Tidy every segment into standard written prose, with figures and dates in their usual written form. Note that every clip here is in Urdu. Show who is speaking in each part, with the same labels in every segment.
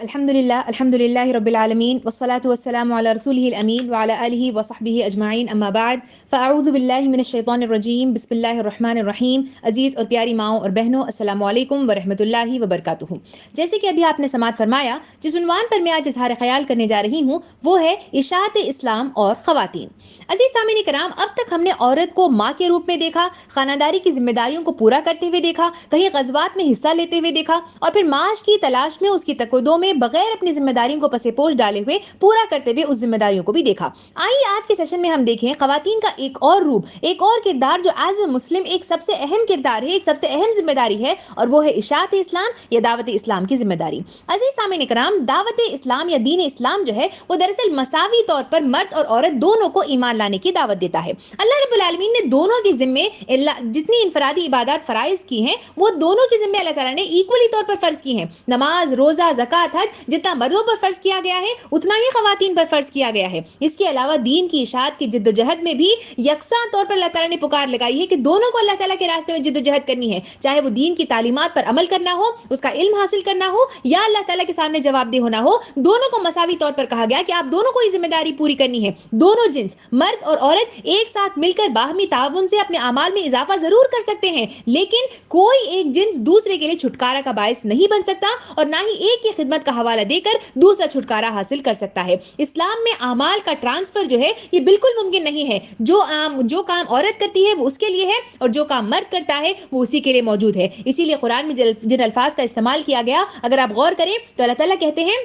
Speaker 1: الحمد لله رب العالمين والصلاة والسلام على رسوله الأمين وعلى آله وصحبه أجمعین اما بعد فاعوذ باللہ من الشیطان الرجیم بسم اللہ الرحمن الرحیم۔ عزیز اور پیاری ماؤں اور بہنوں، السلام علیکم ورحمۃ اللہ وبرکاتہ۔ جیسے کہ ابھی آپ نے سماعت فرمایا، جس عنوان پر میں آج اظہار خیال کرنے جا رہی ہوں وہ ہے اشاعت اسلام اور خواتین۔ عزیز سامعین کرام، اب تک ہم نے عورت کو ماں کے روپ میں دیکھا، خانہ داری کی ذمہ داریوں کو پورا کرتے ہوئے دیکھا، کہیں غزوات میں حصہ لیتے ہوئے دیکھا، اور پھر معاش کی تلاش میں اس کی تک و دو میں بغیر اپنی ذمہ داریوں کو پسے پوش ڈالے ہوئے پورا کرتے ہوئے اس ذمہ داریوں کو بھی دیکھا۔ آئیے آج کے سیشن میں ہم دیکھیں خواتین کا ایک اور روپ، ایک اور کردار جو ایز اے مسلم ایک سب سے اہم کردار ہے، ایک سب سے اہم ذمہ داری ہے، اور وہ ہے اشاعت اسلام یا دعوت اسلام کی ذمہ داری۔ عزیز سامعین کرام، دعوت اسلام یا دین اسلام جو ہے وہ دراصل مساوی طور پر مرد اور عورت دونوں کو ایمان لانے کی دعوت دیتا ہے۔ اللہ رب العالمین نے دونوں کے ذمے جتنی انفرادی عبادات فرائض کی ہیں وہ دونوں کے ذمے اللہ تعالیٰ نے ایکولی طور پر فرض کی ہیں۔ نماز، روزہ، زکوٰۃ، حج جتنا مردوں پر فرض کیا گیا ہے اتنا ہی خواتین پر فرض کیا گیا ہے۔ اس کے علاوہ دین کی اشاعت کی جد و جہد میں بھی یکساں طور پر اللہ تعالیٰ نے پکار لگائی ہے کہ دونوں کو اللہ تعالیٰ کے راستے میں جد و جہد کرنی ہے، چاہے وہ دین کی تعلیمات پر عمل کرنا ہو، اس کا علم حاصل کرنا ہو، یا اللہ تعالیٰ کے سامنے جواب دہ ہونا ہو۔ دونوں کو مساوی طور پر کہا گیا کہ آپ دونوں کو یہ ذمہ داری پوری کرنی ہے۔ دونوں جنس مرد اور عورت ایک ساتھ مل کر باہمی تعاون سے اپنے اعمال میں اضافہ ضرور کر سکتے ہیں، لیکن کوئی ایک جنس دوسرے کے لیے چھٹکارا کا باعث نہیں بن سکتا، اور نہ ہی ایک کی خدمت کا حوالہ دے کر دوسرا چھٹکارا حاصل کر سکتا ہے۔ اسلام میں اعمال کا ٹرانسفر جو ہے یہ بالکل ممکن نہیں ہے۔ جو کام عورت کرتی ہے وہ اس کے لیے ہے، اور جو کام مرد کرتا ہے وہ اسی کے لیے موجود ہے۔ اسی لیے قرآن میں جن الفاظ کا استعمال کیا گیا اگر آپ غور کریں تو اللہ تعالیٰ کہتے ہیں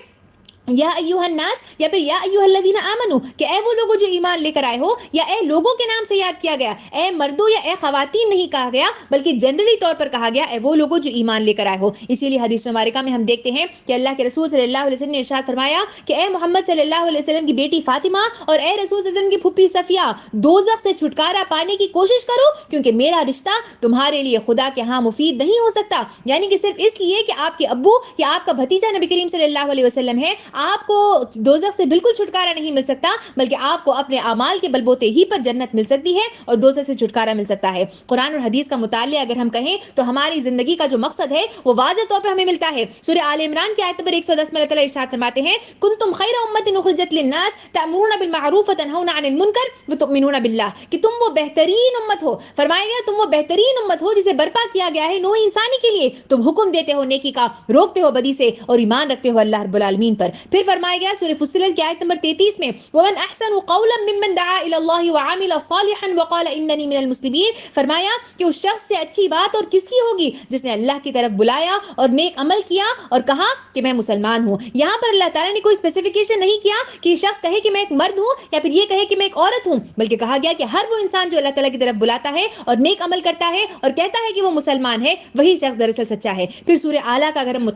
Speaker 1: یا ایھا الناس، یا پھر یا ایھا الذین آمنو، کہ اے وہ لوگوں جو ایمان لے کر آئے ہو، یا اے لوگوں کے نام سے یاد کیا گیا، اے مردوں یا اے خواتین نہیں کہا گیا، بلکہ جنرلی طور پر کہا گیا اے وہ لوگوں جو ایمان لے کر آئے ہو۔ اسی لیے حدیث مبارکہ میں ہم دیکھتے ہیں کہ اللہ کے رسول صلی اللہ علیہ وسلم نے ارشاد فرمایا کہ اے محمد صلی اللہ علیہ وسلم کی بیٹی فاطمہ اور اے رسول صلی اللہ علیہ وسلم کی پھوپھی صفیہ، دوزخ سے چھٹکارا پانے کی کوشش کرو، کیونکہ میرا رشتہ تمہارے لیے خدا کے ہاں مفید نہیں ہو سکتا۔ یعنی کہ صرف اس لیے کہ آپ کے ابو یا آپ کا بھتیجا نبی کریم صلی اللہ علیہ وسلم ہے، آپ کو دوزخ سے بالکل چھٹکارا نہیں مل سکتا، بلکہ آپ کو اپنے اعمال کے بلبوتے ہی پر جنت مل سکتی ہے اور دوزخ سے چھٹکارا مل سکتا ہے۔ قرآن اور حدیث کا مطالعہ اگر ہم کہیں تو ہماری زندگی کا جو مقصد ہے وہ واضح طور پر ہمیں ملتا ہے۔ سورہ آل عمران کی آیت نمبر 110 میں اللہ تعالیٰ ارشاد فرماتے ہیں کنتم خیر امۃ اخرجت للناس تأمرون بالمعروف وتنہون عن المنکر وتؤمنون باللہ، کہ تم وہ بہترین امت ہو، فرمایا گیا تم وہ بہترین امت ہو جسے برپا کیا گیا ہے نوع انسانی کے لیے، تم حکم دیتے ہو نیکی کا، روکتے ہو بدی سے، اور ایمان رکھتے ہو اللہ رب العالمین پر۔ پھر فرمایا گیا سورہ فصلت کی آیت نمبر 33 میں ومن احسن قولا ممن دعا الی اللہ وعمل صالحا وقال اننی من المسلمین، فرمایا کہ اس شخص سے اچھی بات اور کس کی ہوگی جس نے اللہ کی طرف بلایا اور نیک عمل کیا اور کہا کہ میں مسلمان ہوں۔ یہاں پر اللہ تعالیٰ نے کوئی اسپیسیفکیشن نہیں کیا کہ یہ شخص کہے کہ میں ایک مرد ہوں یا پھر یہ کہے کہ میں ایک عورت ہوں، بلکہ کہا گیا کہ ہر وہ انسان جو اللہ تعالیٰ کی طرف بلاتا ہے اور نیک عمل کرتا ہے اور کہتا ہے کہ وہ مسلمان ہے، وہی شخص دراصل سچا ہے۔ پھر سورہ اعلیٰ کا اگر ہم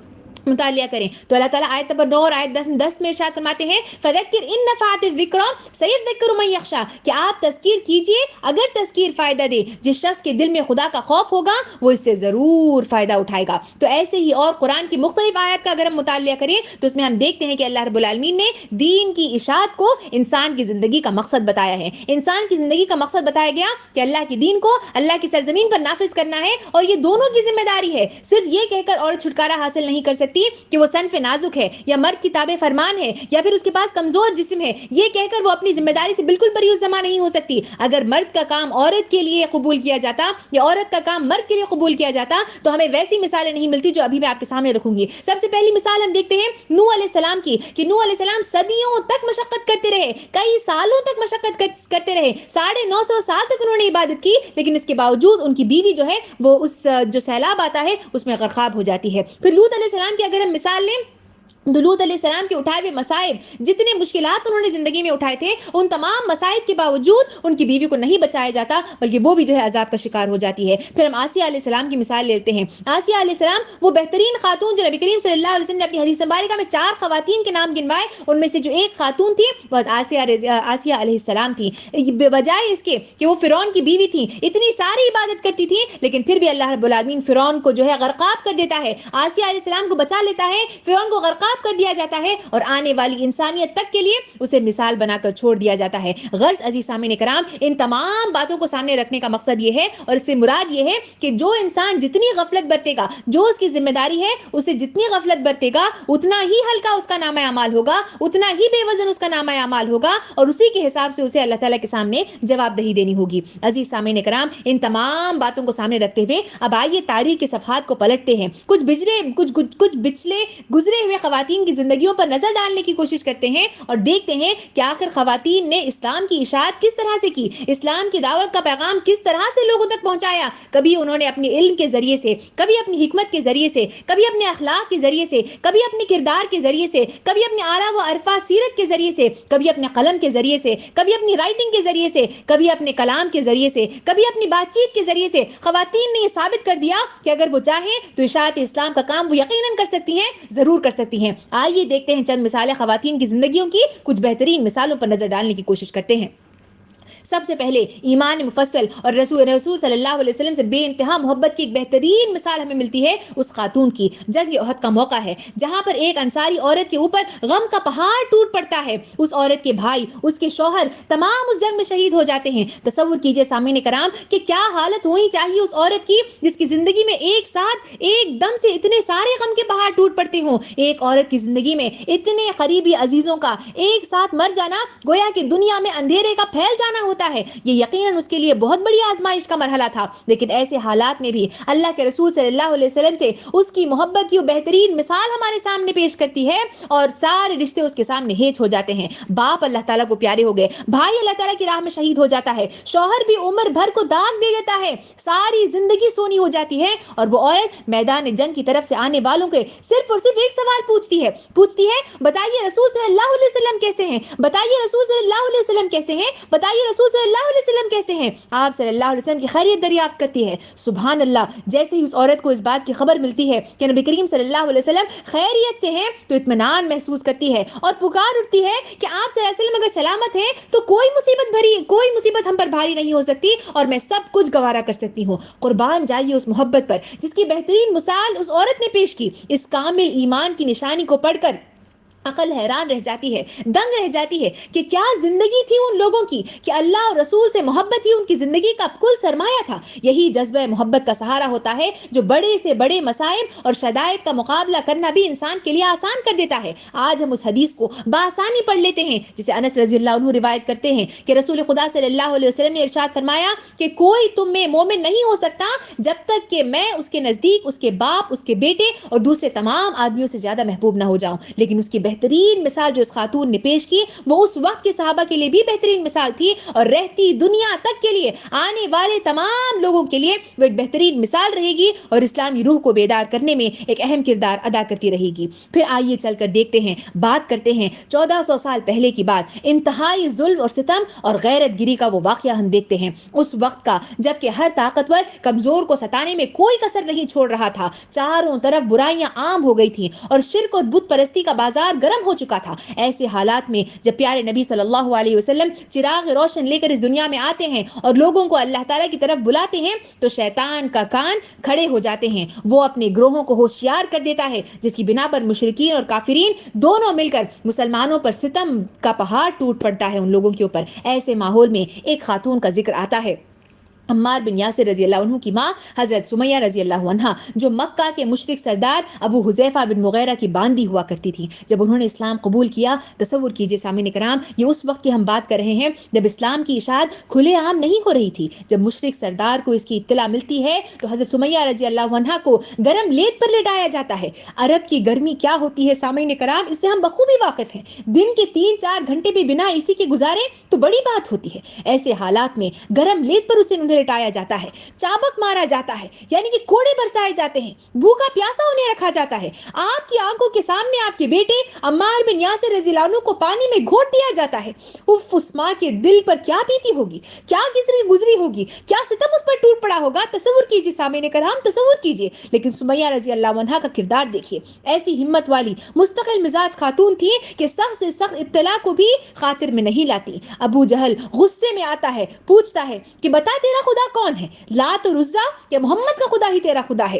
Speaker 1: مطالعہ کریں تو اللہ تعالیٰ آیت نمبر 9 اور آیت 10 میں ارشاد فرماتے ہیں فذکر ان نفعت الذکری سیذکر من یخشی، کہ آپ تذکیر کیجئے اگر تذکیر فائدہ دے، جس شخص کے دل میں خدا کا خوف ہوگا وہ اس سے ضرور فائدہ اٹھائے گا۔ تو ایسے ہی اور قرآن کی مختلف آیات کا اگر ہم مطالعہ کریں تو اس میں ہم دیکھتے ہیں کہ اللہ رب العالمین نے دین کی اشاعت کو انسان کی زندگی کا مقصد بتایا ہے۔ انسان کی زندگی کا مقصد بتایا گیا کہ اللہ کے دین کو اللہ کی سرزمین پر نافذ کرنا ہے، اور یہ دونوں کی ذمہ داری ہے۔ صرف یہ کہہ کر عورت چھٹکارا حاصل نہیں کر سکتی کہ وہ صنف نازک ہے یا مرد کی تابع فرمان ہے یا پھر اس کے پاس کمزور جسم ہے، یہ کہہ کر وہ اپنی ذمہ داری سے بالکل بری الزمہ نہیں ہو سکتی۔ اگر مرد کا کام عورت کے لیے قبول کیا جاتا یا عورت کا کام مرد کے لیے قبول کیا جاتا تو ہمیں ویسی مثالیں نہیں ملتی جو ابھی میں آپ کے سامنے رکھوں گی۔ سب سے پہلی مثال ہم دیکھتے ہیں نوح علیہ السلام کی، کہ نوح علیہ السلام صدیوں تک مشقت کرتے رہے، کئی سالوں تک مشقت کرتے رہے، 950 سال تک انہوں نے عبادت کی، لیکن اس کے باوجود ان کی بیوی جو ہے وہ اس جو سیلاب آتا ہے اس میں غرقاب ہو جاتی ہے۔ پھر لوط علیہ السلام کی اگر ہم مثال لیں تو لوط علیہ السلام کے اٹھائے ہوئے مصائب، جتنے مشکلات انہوں نے زندگی میں اٹھائے تھے، ان تمام مصائب کے باوجود ان کی بیوی کو نہیں بچایا جاتا، بلکہ وہ بھی جو ہے عذاب کا شکار ہو جاتی ہے۔ پھر ہم آسیہ علیہ السلام کی مثال لیتے ہیں۔ آسیہ علیہ السلام وہ بہترین خاتون جو نبی کریم صلی اللہ علیہ وسلم نے اپنی حدیث مبارکہ میں 4 خواتین کے نام گنوائے، ان میں سے جو ایک خاتون تھی وہ آسیہ علیہ السلام تھی۔ بجائے اس کے کہ وہ فرعون کی بیوی تھی، اتنی ساری عبادت کرتی تھی، لیکن پھر بھی اللہ رب العالمین فرعون کو جو ہے غرقاب کر دیتا ہے، آسیہ علیہ السلام کو بچا لیتا ہے، فرعون کو غرقاب معاف کر دیا جاتا ہے اور آنے والی انسانیت تک کے لیے اسے مثال بنا کر چھوڑ دیا جاتا ہے۔ غرض عزیز سامعین کرام، ان تمام باتوں کو سامنے رکھنے کا مقصد یہ ہے اور اس سے مراد یہ ہے کہ جو انسان جتنی غفلت برتے گا، جو اس کی ذمہ داری ہے اسے جتنی غفلت برتے گا، اتنا ہی ہلکا اس کا نامہ اعمال ہوگا، اتنا ہی بے وزن اس کا نامہ اعمال ہوگا اور اسی کے حساب سے اسے اللہ تعالیٰ کے سامنے جواب دہی دینی ہوگی۔ عزیز سامعین کرام، ان تمام باتوں کو سامنے رکھتے ہوئے اب آئیے تاریخ کے صفحات کو پلٹتے ہیں، کچھ پچھلے گزرے ہوئے خواتین کی زندگیوں پر نظر ڈالنے کی کوشش کرتے ہیں اور دیکھتے ہیں کہ آخر خواتین نے اسلام کی اشاعت کس طرح سے کی، اسلام کی دعوت کا پیغام کس طرح سے لوگوں تک پہنچایا۔ کبھی انہوں نے اپنے علم کے ذریعے سے، کبھی اپنی حکمت کے ذریعے سے، کبھی اپنے اخلاق کے ذریعے سے، کبھی اپنے کردار کے ذریعے سے، کبھی اپنے آراء و عرفہ سیرت کے ذریعے سے، کبھی اپنے قلم کے ذریعے سے، کبھی اپنی رائٹنگ کے ذریعے سے، کبھی اپنے کلام کے ذریعے سے، کبھی اپنی بات چیت کے ذریعے سے خواتین نے یہ ثابت کر دیا کہ اگر وہ چاہیں تو اشاعت اسلام کا کام وہ یقیناً کر سکتی ہیں، ضرور کر سکتی ہیں۔ آئیے دیکھتے ہیں چند مثالیں خواتین کی زندگیوں کی، کچھ بہترین مثالوں پر نظر ڈالنے کی کوشش کرتے ہیں۔ سب سے پہلے ایمان مفصل اور رسول صلی اللہ علیہ وسلم سے بے انتہا محبت کی ایک بہترین مثال ہمیں ملتی ہے اس خاتون کی۔ جنگ احد کا موقع ہے جہاں پر ایک انصاری عورت کے اوپر غم کا پہاڑ ٹوٹ پڑتا ہے، اس عورت کے بھائی، اس کے شوہر تمام اس جنگ میں شہید ہو جاتے ہیں۔ تصور کیجئے سامعین کرام کہ کیا حالت ہونی چاہیے اس عورت کی جس کی زندگی میں ایک ساتھ ایک دم سے اتنے سارے غم کے پہاڑ ٹوٹ پڑتے ہوں۔ ایک عورت کی زندگی میں اتنے قریبی عزیزوں کا ایک ساتھ مر جانا گویا کہ دنیا میں اندھیرے کا پھیل جانا ہوتا ہے، یہ یقیناً اس کے لیے بہت بڑی آزمائش کا مرحلہ تھا، لیکن ایسے حالات میں بھی اللہ کے رسول صلی اللہ علیہ وسلم سے اس کی محبت کی بہترین مثال ہمارے سامنے پیش کرتی ہے اور سارے رشتے اس کے سامنے ہیچ ہو جاتے ہیں۔ باپ اللہ تعالیٰ کو پیارے ہو گئے، بھائی اللہ تعالیٰ کی راہ میں شہید ہو جاتا ہے، شوہر بھی عمر بھر کو داغ دے دیتا ہے، ساری زندگی سونی ہو جاتی ہے اور وہ عورت میدان جنگ کی طرف سے آنے والوں کے صرف اور صرف ایک سوال پوچھتی ہے بتائیے رسول صلی اللہ علیہ وسلم کیسے ہیں، بتائیے رسول صلی اللہ علیہ وسلم کیسے ہیں، بتائیے رسول صلی اللہ علیہ وسلم کیسے ہیں۔ آپ صلی اللہ علیہ وسلم کی خیریت دریافت کرتی ہے۔ سبحان اللہ، جیسے ہی اس عورت کو اس بات کی خبر ملتی ہے کہ نبی کریم صلی اللہ علیہ وسلم خیریت سے ہیں تو اطمینان محسوس کرتی ہے اور پکار اٹھتی ہے کہ آپ صلی اللہ علیہ وسلم اگر سلامت ہیں تو کوئی مصیبت ہم پر بھاری نہیں ہو سکتی اور میں سب کچھ گوارا کر سکتی ہوں۔ قربان جائیے اس محبت پر جس کی بہترین مثال اس عورت نے پیش کی۔ اس کامل ایمان کی نشانی کو پڑھ کر عقل حیران رہ جاتی ہے، دنگ رہ جاتی ہے کہ کیا زندگی تھی ان لوگوں کی کہ اللہ اور رسول سے محبت ہی ان کی زندگی کا کل سرمایہ تھا۔ یہی جذبہ محبت کا سہارا ہوتا ہے جو بڑے سے بڑے مصائب اور شدائد کا مقابلہ کرنا بھی انسان کے لیے آسان کر دیتا ہے۔ آج ہم اس حدیث کو بآسانی پڑھ لیتے ہیں جسے انس رضی اللہ عنہ روایت کرتے ہیں کہ رسول خدا صلی اللہ علیہ وسلم نے ارشاد فرمایا کہ کوئی تم میں مومن نہیں ہو سکتا جب تک کہ میں اس کے نزدیک اس کے باپ، اس کے بیٹے اور دوسرے تمام آدمیوں سے زیادہ محبوب نہ ہو جاؤں۔ لیکن اس کی بہترین مثال جو اس خاتون نے پیش کی وہ اس وقت کے صحابہ کے لیے بھی بہترین مثال تھی اور رہتی دنیا تک کے لیے، آنے والے تمام لوگوں کے لیے وہ ایک بہترین مثال رہے گی اور اسلامی روح کو بیدار کرنے میں ایک اہم کردار ادا کرتی رہے گی۔ پھر آئیے چل کر دیکھتے ہیں، بات کرتے ہیں 1400 سال پہلے کی بات، انتہائی ظلم اور ستم اور غیرت گری کا وہ واقعہ ہم دیکھتے ہیں اس وقت کا جب کہ ہر طاقتور کمزور کو ستانے میں کوئی کسر نہیں چھوڑ رہا تھا، چاروں طرف برائیاں عام ہو گئی تھیں اور شرک اور بت پرستی کا بازار گرم ہو چکا تھا۔ ایسے حالات میں جب پیارے نبی صلی اللہ علیہ وسلم چراغ روشن لے کر اس دنیا میں آتے ہیں اور لوگوں کو اللہ تعالیٰ کی طرف بلاتے ہیں تو شیطان کا کان کھڑے ہو جاتے ہیں، وہ اپنے گروہوں کو ہوشیار کر دیتا ہے جس کی بنا پر مشرکین اور کافرین دونوں مل کر مسلمانوں پر ستم کا پہاڑ ٹوٹ پڑتا ہے ان لوگوں کے اوپر۔ ایسے ماحول میں ایک خاتون کا ذکر آتا ہے، عمار بن یاسر رضی اللہ عنہ کی ماں حضرت سمیہ رضی اللہ عنہا، جو مکہ کے مشرک سردار ابو حذیفہ بن مغیرہ کی باندی ہوا کرتی تھی۔ جب انہوں نے اسلام قبول کیا، تصور کیجئے سامعین کرام، یہ اس وقت کی ہم بات کر رہے ہیں جب اسلام کی اشاعت کھلے عام نہیں ہو رہی تھی۔ جب مشرک سردار کو اس کی اطلاع ملتی ہے تو حضرت سمیہ رضی اللہ عنہا کو گرم لیت پر لٹایا جاتا ہے۔ عرب کی گرمی کیا ہوتی ہے سامعین کرام، اس سے ہم بخوبی واقف ہیں۔ دن کے 3-4 گھنٹے بھی بنا اسی کے گزارے تو بڑی بات ہوتی ہے۔ ایسے حالات میں گرم لیت پر اسے لٹایا جاتا ہے، چابک مارا جاتا ہے، یعنی کہ کوڑے برسائے جاتے ہیں، بھوکا پیاسا انہیں رکھا جاتا ہے، آپ کی آنکھوں کے سامنے آپ کے بیٹے عمار بن یاسر رضی اللہ عنہ کو پانی میں گھوٹ دیا جاتا ہے۔ اس ماں کے دل پر کیا بیتی ہوگی، کیا گزری ہوگی، کیا ستم اس پر ٹوٹ پڑا ہوگا، تصور کیجئے سامعین کرام، تصور کیجئے۔ لیکن سمیہ رضی اللہ عنہا کا کردار دیکھیے، ایسی ہمت والی مستقل مزاج خاتون تھی کہ سخت سے سخت ابتلا کو بھی خاطر میں نہیں لاتی۔ ابو جہل غصے میں آتا ہے، پوچھتا ہے کہ بتا تیرا خدا کون ہے، لات اور عزا یا محمد کا خدا ہی تیرا خدا ہے؟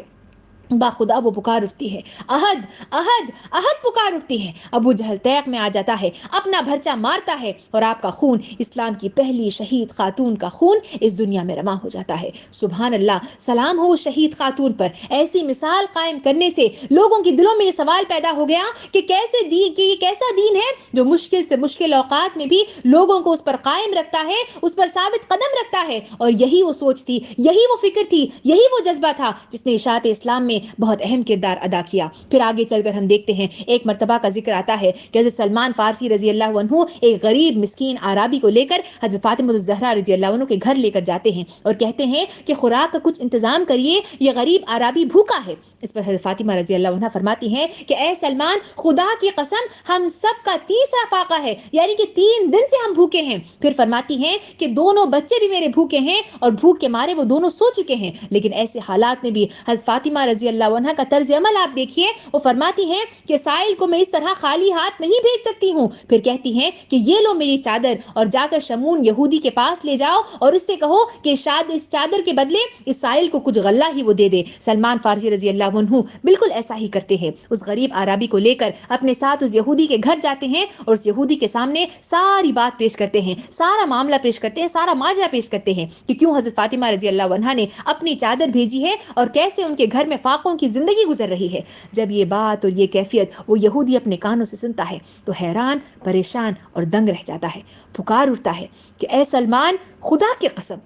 Speaker 1: باخدا وہ پکار اٹھتی ہے، احد احد احد پکار اٹھتی ہے۔ ابو جہل تیغ میں آ جاتا ہے، اپنا بھرچا مارتا ہے اور آپ کا خون، اسلام کی پہلی شہید خاتون کا خون اس دنیا میں رواں ہو جاتا ہے۔ سبحان اللہ، سلام ہو شہید خاتون پر۔ ایسی مثال قائم کرنے سے لوگوں کے دلوں میں یہ سوال پیدا ہو گیا کہ یہ کیسا دین ہے جو مشکل سے مشکل اوقات میں بھی لوگوں کو اس پر قائم رکھتا ہے، اس پر ثابت قدم رکھتا ہے۔ اور یہی وہ سوچ تھی، یہی وہ فکر تھی، یہی وہ جذبہ تھا جس نے اشاعت اسلام میں بہت اہم کردار ادا کیا۔ پھر آگے چل کر ہم دیکھتے ہیں ایک مرتبہ کا ذکر آتا ہے کہ حضرت سلمان فارسی رضی اللہ عنہ ایک غریب مسکین اعرابی کو لے کر حضرت فاطمہ الزہرا رضی اللہ عنہ کے گھر لے کر جاتے ہیں اور کہتے ہیں کہ خوراک کا کچھ انتظام کریے، یہ غریب اعرابی بھوکا ہے۔ اس پر حضرت فاطمہ رضی اللہ عنہ فرماتی ہیں کہ اے سلمان، خدا کی قسم ہم سب کا تیسرا فاقہ ہے، یعنی کہ 3 دن سے ہم بھوکے ہیں۔ پھر فرماتی ہیں کہ دونوں بچے بھی میرے بھوکے ہیں اور بھوک کے مارے وہ دونوں سو چکے ہیں، لیکن ایسے حالات میں بھی حضرت فاطمہ رضی اللہ عنہ کا طرز عمل آپ دیکھیے۔ وہ فرماتی ہیں کہ سائل کو میں اس طرح خالی ہاتھ نہیں بھیج سکتی ہوں۔ پھر کہتی ہیں کہ یہ لو میری چادر اور جا کر شمون یہودی کے پاس لے جاؤ اور اس سے کہو کہ شاید اس چادر کے بدلے اس سائل کو کچھ غلہ ہی وہ دے دے۔ سلمان فارسی رضی اللہ عنہ بالکل ایسا ہی کرتے ہیں، اس غریب عربی کو لے کر اپنے ساتھ اس یہودی کے گھر جاتے ہیں اور اس یہودی کے سامنے ساری بات پیش کرتے ہیں، سارا معاملہ پیش کرتے ہیں، سارا ماجرا پیش کرتے ہیں کہ کیوں حضرت فاطمہ رضی اللہ عنہا نے اپنی چادر بھیجی ہے اور کیسے ان کے گھر میں فاقوں کی زندگی گزر رہی ہے۔ جب یہ بات اور یہ کیفیت وہ یہودی اپنے کانوں سے سنتا ہے تو حیران، پریشان اور دنگ رہ جاتا ہے، پکار اٹھتا ہے کہ اے سلمان، خدا کی قسم،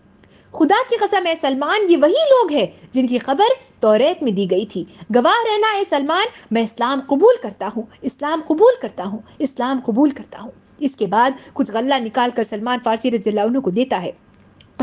Speaker 1: خدا کی قسم اے سلمان، یہ وہی لوگ ہیں جن کی خبر توریت میں دی گئی تھی۔ گواہ رہنا اے سلمان، میں اسلام قبول کرتا ہوں، اسلام قبول کرتا ہوں، اسلام قبول کرتا ہوں۔ اس کے بعد کچھ غلہ نکال کر سلمان فارسی رضی اللہ عنہ کو دیتا ہے۔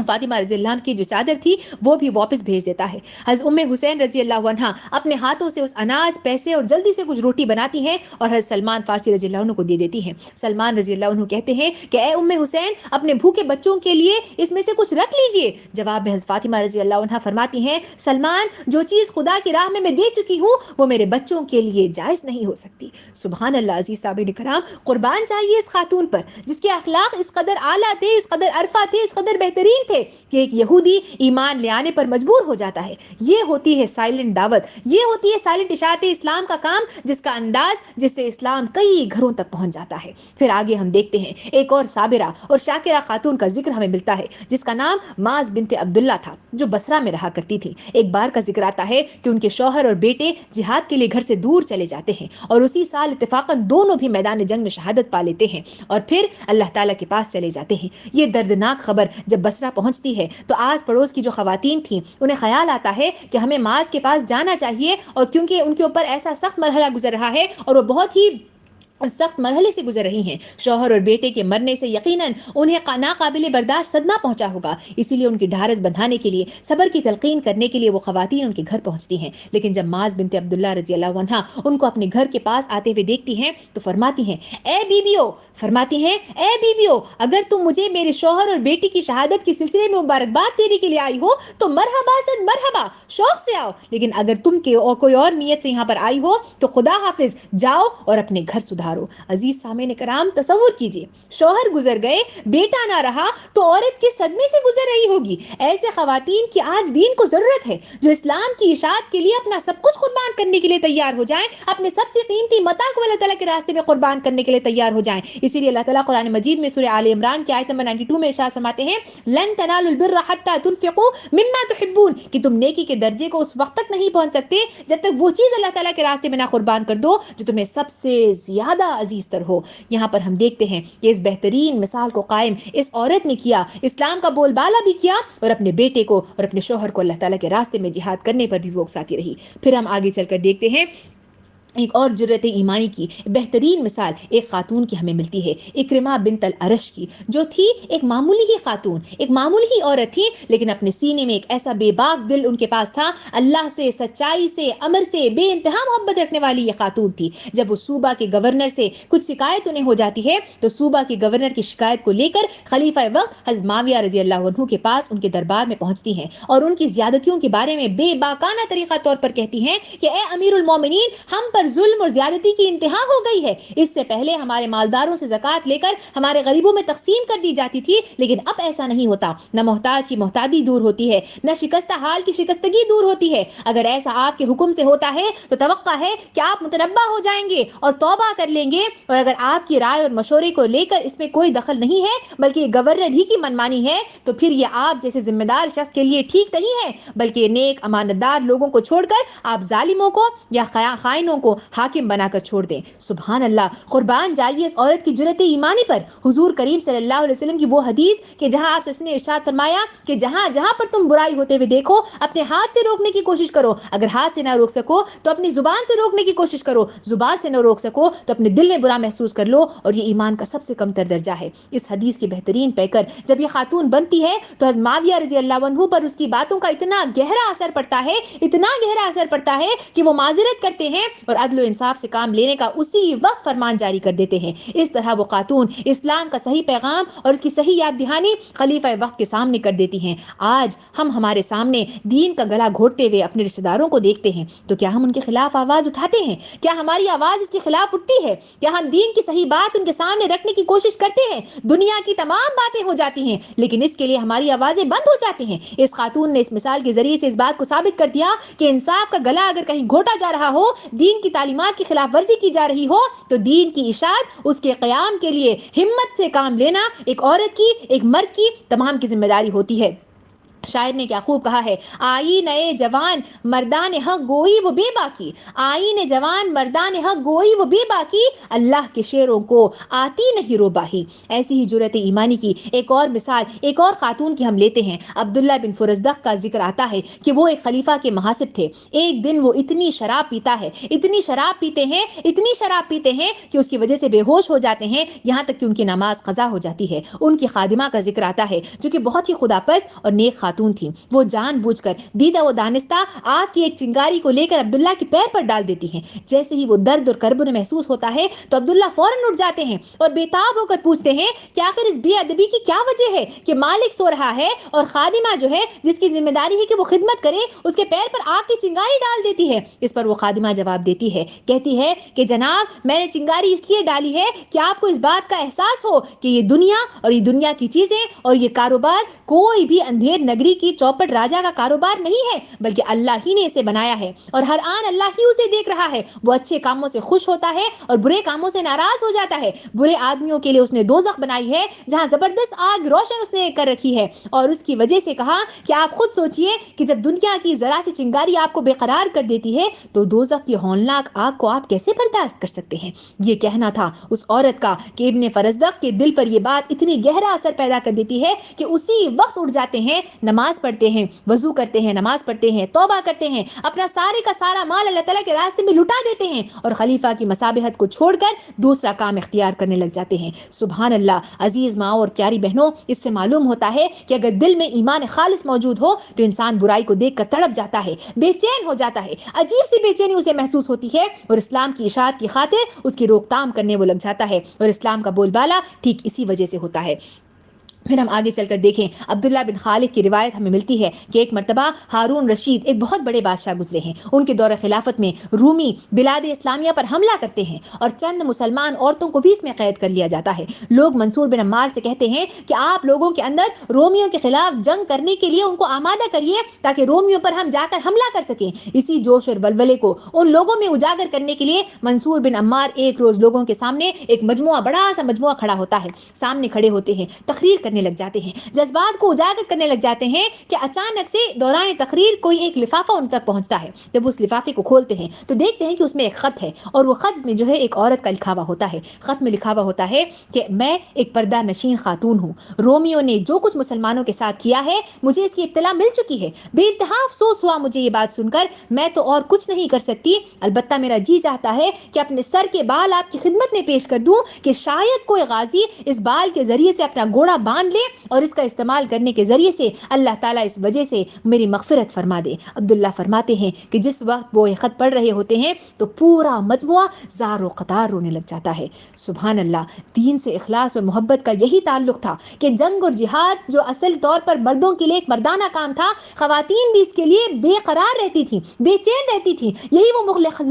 Speaker 1: فاطمہ رضی اللہ عنہ کی جو چادر تھی وہ بھی واپس بھیج دیتا ہے۔ حضرت ام حسین رضی اللہ عنہا اپنے ہاتھوں سے اس اناج، پیسے اور جلدی سے کچھ روٹی بناتی ہیں اور حضرت سلمان فارسی رضی اللہ عنہ کو دے دیتی ہیں۔ سلمان رضی اللہ عنہ کہتے ہیں کہ اے ام حسین، اپنے بھوکے بچوں کے لیے اس میں سے کچھ رکھ لیجئے۔ جواب میں حضرت فاطمہ رضی اللہ عنہا فرماتی ہیں، سلمان، جو چیز خدا کی راہ میں دے چکی ہوں وہ میرے بچوں کے لیے جائز نہیں ہو سکتی۔ سبحان اللہ۔ عزیز سامعین کرام، قربان چاہیے اس خاتون پر جس کے اخلاق اس قدر اعلیٰ تھے، اس قدر عرفہ تھے، اس قدر بہترین تھے کہ ایک یہودی ایمان لے آنے پر مجبور ہو جاتا ہے۔ یہ ہوتی ہے سائلنٹ دعوت، یہ ہوتی ہے سائلنٹ اشاعت اسلام کا کام، جس کا انداز، جس سے اسلام کئی گھروں تک پہنچ جاتا ہے۔ پھر آگے ہم دیکھتے ہیں ایک اور صابرہ اور شاکرہ خاتون کا ذکر ہمیں ملتا ہے جس کا نام معاذ بنت عبداللہ تھا، جو بصرہ میں رہا کرتی تھی۔ ایک بار کا ذکر آتا ہے کہ ان کے شوہر اور بیٹے جہاد کے لیے گھر سے دور چلے جاتے ہیں اور اسی سال اتفاقاً دونوں بھی میدان جنگ میں شہادت پا لیتے ہیں اور پھر اللہ تعالیٰ کے پاس چلے جاتے ہیں۔ یہ دردناک خبر جب بصرہ پہنچتی ہے تو آس پڑوس کی جو خواتین تھیں انہیں خیال آتا ہے کہ ہمیں معاذ کے پاس جانا چاہیے، اور کیونکہ ان کے اوپر ایسا سخت مرحلہ گزر رہا ہے اور وہ بہت ہی سخت مرحلے سے گزر رہی ہیں، شوہر اور بیٹے کے مرنے سے یقیناً انہیں ناقابل برداشت صدمہ پہنچا ہوگا، اسی لیے ان کی ڈھارس بندھانے کے لیے، صبر کی تلقین کرنے کے لیے وہ خواتین ان کے گھر پہنچتی ہیں۔ لیکن جب معاذ بنت عبداللہ رضی اللہ عنہا ان کو اپنے گھر کے پاس آتے ہوئے دیکھتی ہیں تو فرماتی ہیں، اے بیویو، فرماتی ہیں اے بیویو، اگر تم مجھے میرے شوہر اور بیٹی کی شہادت کے سلسلے میں مبارکباد دینے کے لیے آئی ہو تو مرحبا سے مرحبا، شوق سے آؤ، لیکن اگر تم کوئی اور نیت سے یہاں پر آئی ہو تو خدا حافظ، جاؤ اور اپنے گھر سدھارو۔ عزیز سامعین کرام، تصور کیجئے، شوہر گزر گئے، بیٹا نہ رہا تو عورت کس صدمے سے گزر رہی ہوگی۔ ایسے خواتین کی آج دین کو ضرورت ہے جو اسلام کی اشاعت کے لیے اپنا سب کچھ قربان کرنے کے لیے تیار ہو جائیں، اپنے سب سے قیمتی متاع کو اللہ تعالیٰ کے راستے میں قربان کرنے کے لیے تیار ہو جائیں۔ اسی لیے اللہ تعالیٰ قرآن مجید میں سورہ آل عمران کی آیت نمبر 92 میں ارشاد فرماتے ہیں، لن تنالوا البر حتى تنفقوا مما تحبون، کہ تم نیکی کے درجے کو اس وقت تک نہیں پہنچ سکتے جب تک وہ چیز اللہ تعالیٰ کے راستے میں نہ قربان کر دو جو تمہیں سب سے زیادہ عزیز تر ہو۔ یہاں پر ہم دیکھتے ہیں کہ اس بہترین مثال کو قائم اس عورت نے کیا، اسلام کا بول بالا بھی کیا اور اپنے بیٹے کو اور اپنے شوہر کو اللہ تعالیٰ کے راستے میں جہاد کرنے پر بھی وہ اکساتی رہی۔ پھر ہم آگے چل کر دیکھتے ہیں ایک اور جرت ایمانی کی بہترین مثال ایک خاتون کی ہمیں ملتی ہے، اکرمہ بنت الارش کی، جو تھی ایک معمولی ہی خاتون، ایک معمولی ہی عورت تھی، لیکن اپنے سینے میں ایک ایسا بے باک دل ان کے پاس تھا، اللہ سے، سچائی سے، امر سے بے انتہا محبت رکھنے والی یہ خاتون تھی۔ جب وہ صوبہ کے گورنر سے کچھ شکایت انہیں ہو جاتی ہے تو صوبہ کے گورنر کی شکایت کو لے کر خلیفہ وقت حضرت معاویہ رضی اللہ عنہ کے پاس ان کے دربار میں پہنچتی ہیں اور ان کی زیادتیوں کے بارے میں بے باکانہ طریقہ طور پر کہتی ہیں کہ اے امیر المومنین، ہم پر پر ظلم اور زیادتی کی انتہا ہو گئی ہے. اس سے پہلے ہمارے مالداروں سے زکوٰۃ لے کر ہمارے غریبوں میں تقسیم کر دی جاتی تھی, لیکن اب ایسا نہیں ہوتا. نہ محتاج کی محتاجی دور ہوتی ہے, نہ شکستہ حال کی شکستگی دور ہوتی ہے. اگر ایسا آپ کے حکم سے ہوتا ہے تو توقع ہے کہ آپ متنبہ ہو جائیں گے اور توبہ کر لیں گے. اور اگر آپ کی رائے اور مشورے کو لے کر اس میں کوئی دخل نہیں ہے بلکہ گورنر ہی کی منمانی ہے, تو پھر یہ آپ جیسے ذمہ دار شخص کے لیے ٹھیک نہیں ہے, بلکہ نیک امانتدار لوگوں کو چھوڑ کر آپ ظالموں کو یا خائنوں کو حاکم بنا کر چھوڑ دیں. سبحان اللہ, قربان جائیے اس عورت کی جرأت ایمانی پر. حضور کریم صلی اللہ علیہ وسلم کی وہ حدیث کہ جہاں آپ سے نے ارشاد فرمایا کہ جہاں جہاں پر تم برائی ہوتے ہوئے دیکھو اپنے ہاتھ سے روکنے کی کوشش کرو, اگر ہاتھ سے نہ روک سکو تو اپنی زبان سے روکنے کی کوشش کرو, زبان سے نہ روک سکو تو اپنے دل میں برا محسوس کر لو, اور یہ ایمان کا سب سے کم تر درجہ ہے. اس حدیث کی بہترین پیکر جب یہ خاتون بنتی ہے تو حضرت معاویہ رضی اللہ عنہ پر اس کی باتوں کا اتنا گہرا اثر پڑتا ہے, اتنا گہرا اثر پڑتا ہے کہ وہ معذرت کرتے ہیں اور عدل و انصاف سے کام لینے کا اسی وقت فرمان جاری کر دیتے ہیں. اس طرح وہ خاتون اسلام کا صحیح پیغام اور اس کی صحیح یاد دہانی خلیفہ وقت کے سامنے کر دیتی ہیں. آج ہم ہمارے سامنے دین کا گلا گھونٹتے ہوئے اپنے رشتہ داروں کو دیکھتے ہیں تو کیا ہم ان کے خلاف آواز اٹھاتے ہیں؟ کیا ہماری آواز اس کے خلاف اٹھتی ہے؟ کیا ہم دین کی صحیح بات ان کے سامنے رکھنے کی کوشش کرتے ہیں؟ دنیا کی تمام باتیں ہو جاتی ہیں لیکن اس کے لیے ہماری آوازیں بند ہو جاتی ہیں. اس خاتون نے اس مثال کے ذریعے سے اس بات کو ثابت کر دیا کہ انصاف کا گلا اگر کہیں گھونٹا جا رہا ہو, دین کی تعلیمات کی خلاف ورزی کی جا رہی ہو, تو دین کی اشاعت اس کے قیام کے لیے ہمت سے کام لینا ایک عورت کی, ایک مرد کی تمام کی ذمہ داری ہوتی ہے. شاعر نے کیا خوب کہا ہے, آئی نئے جوان مردان حق گوئی وہ بے باکی, آئین جوان مردان حق گوئی وہ بے باکی, اللہ کے شیروں کو آتی نہیں روباہی. ایسی ہی جرأت ایمانی کی ایک اور مثال ایک اور خاتون کی ہم لیتے ہیں. عبداللہ بن فرزدق کا ذکر آتا ہے کہ وہ ایک خلیفہ کے محاسب تھے. ایک دن وہ اتنی شراب پیتا ہے, اتنی شراب پیتے ہیں, اتنی شراب پیتے ہیں کہ اس کی وجہ سے بے ہوش ہو جاتے ہیں, یہاں تک کہ ان کی نماز قضا ہو جاتی ہے. ان کی خادمہ کا ذکر آتا ہے جو کہ بہت ہی خدا پرست اور نیک خاتون تھی. وہ جان بوجھ کر دیدہ و دانستہ آگ کی ایک چنگاری کو لے کر عبداللہ کے پیر پر ڈال دیتی ہیں. جیسے ہی وہ درد اور کرب انہیں محسوس ہوتا ہے تو عبداللہ فوراً اٹھ جاتے ہیں اور بےتاب ہو کر پوچھتے ہیں کہ آخر اس بے ادبی کی کیا وجہ ہے کہ مالک سو رہا ہے اور خادمہ جو ہے جس کی ذمہ داری ہے کہ وہ خدمت کرے اس کے پیر پر آگ کی چنگاری ڈال دیتی ہے. اس پر وہ خادمہ جواب دیتی ہے, کہتی ہے کہ جناب میں نے چنگاری اس لیے ڈالی ہے کہ آپ کو اس بات کا احساس ہو کہ یہ دنیا اور یہ دنیا کی چیزیں اور یہ کاروبار کوئی بھی اندھیر نگری کی چوپٹ راجا کا کاروبار نہیں ہے, بلکہ اللہ ہی نے اسے بنایا ہے اور ہر آن اللہ ہی اسے دیکھ رہا ہے. وہ اچھے کاموں سے خوش ہوتا ہے اور برے کاموں سے ناراض ہو جاتا ہے. برے آدمیوں کے لیے اس نے دوزخ بنائی ہے جہاں زبردست آگ روشن اس نے کر رکھی ہے, اور اس کی وجہ سے کہا کہ آپ خود سوچئے کہ جب دنیا کی ذرا سی چنگاری آپ کو بے قرار کر دیتی ہے تو دوزخ کی ہولناک آگ کو آپ کیسے برداشت کر سکتے ہیں. یہ کہنا تھا اس عورت کا کہ ابن فرزدق کے دل پر یہ بات اتنی گہرا اثر پیدا کر دیتی ہے کہ اسی وقت اٹھ جاتے ہیں, نماز پڑھتے ہیں, وضو کرتے ہیں, نماز پڑھتے ہیں, توبہ کرتے ہیں, اپنا سارے کا سارا مال اللہ تعالیٰ کے راستے میں لٹا دیتے ہیں اور خلیفہ کی مصابیحت کو چھوڑ کر دوسرا کام اختیار کرنے لگ جاتے ہیں. سبحان اللہ. عزیز ماں اور پیاری بہنوں, اس سے معلوم ہوتا ہے کہ اگر دل میں ایمان خالص موجود ہو تو انسان برائی کو دیکھ کر تڑپ جاتا ہے, بے چین ہو جاتا ہے, عجیب سی بے چینی اسے محسوس ہوتی ہے اور اسلام کی اشاعت کی خاطر اس کی روک تام کرنے وہ لگ جاتا ہے, اور اسلام کا بول بالا ٹھیک اسی وجہ سے ہوتا ہے. پھر ہم آگے چل کر دیکھیں, عبداللہ بن خالد کی روایت ہمیں ملتی ہے کہ ایک مرتبہ ہارون رشید ایک بہت بڑے بادشاہ گزرے ہیں. ان کے دور خلافت میں رومی بلاد اسلامیہ پر حملہ کرتے ہیں اور چند مسلمان عورتوں کو بھی اس میں قید کر لیا جاتا ہے. لوگ منصور بن عمار سے کہتے ہیں کہ آپ لوگوں کے اندر رومیوں کے خلاف جنگ کرنے کے لیے ان کو آمادہ کریے تاکہ رومیوں پر ہم جا کر حملہ کر سکیں. اسی جوش اور ولولے کو ان لوگوں میں اجاگر کرنے کے لیے منصور بن عمار ایک روز لوگوں کے سامنے ایک مجموعہ, بڑا سا مجموعہ کھڑا ہوتا ہے, سامنے کھڑے ہوتے ہیں, تقریر کرنے لگ جاتے ہیں, جذبات کو اجاگر کرنے لگ جاتے ہیں کہ اچانک سے دوران تقریر کوئی ایک لفافہ ان تک پہنچتا ہے. جب اس لفافے کو کھولتے ہیں تو دیکھتے ہیں کہ اس میں ایک خط ہے, اور وہ خط میں جو ہے ایک عورت کا لکھا ہوا ہوتا ہے. خط میں لکھا ہوا ہوتا ہے کہ میں ایک پردہ نشین خاتون ہوں, رومیوں نے جو کچھ مسلمانوں کے ساتھ کیا ہے مجھے اس کی اطلاع مل چکی ہے. بے انتہا افسوس ہوا مجھے یہ بات سن کر, میں تو اور کچھ نہیں کر سکتی, البتہ میرا جی چاہتا ہے کہ اپنے سر کے بال آپ کی خدمت میں پیش کر دوں کہ شاید کوئی غازی اس بال کے ذریعے سے اپنا گھوڑا باندھ باندھ لے اور اس کا استعمال کرنے کے ذریعے سے اللہ تعالیٰ اس وجہ سے میری مغفرت فرما دے۔ عبداللہ فرماتے ہیں کہ جس وقت وہ یہ خط پڑھ رہے ہوتے ہیں تو پورا مجموعہ زار و قطار رونے لگ جاتا ہے۔ سبحان اللہ، دین سے اخلاص اور محبت کا یہی تعلق تھا کہ جنگ اور جہاد جو اصل طور پر مردوں کے لیے ایک مردانہ کام تھا، خواتین بھی اس کے لیے بے قرار رہتی تھیں، بے چین رہتی تھیں۔ یہی وہ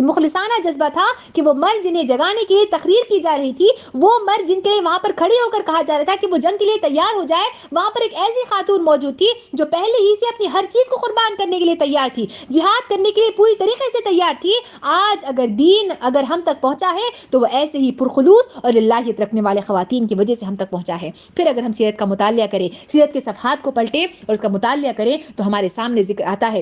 Speaker 1: مخلصانہ جذبہ تھا کہ وہ مرد جنہیں جگانے کے لیے تقریر کی جا رہی تھی، وہ مرد جن کے لیے وہاں پر کھڑے ہو کر کہا جا رہا تھا کہ وہ جنگ کے لیے تیار ہو جائے، وہاں پر ایک ایسی خاتون موجود تھی جو پہلے ہی سے اپنی ہر چیز کو قربان کرنے کے لیے تیار تھی، جہاد کرنے کے لیے پوری طریقے سے تیار تھی۔ آج اگر دین اگر ہم تک پہنچا ہے تو وہ ایسے ہی پرخلوص اور للہیت رکھنے والے خواتین کی وجہ سے ہم تک پہنچا ہے۔ پھر اگر ہم سیرت کا مطالعہ کریں، سیرت کے صفحات کو پلٹیں اور اس کا مطالعہ کریں تو ہمارے سامنے ذکر آتا ہے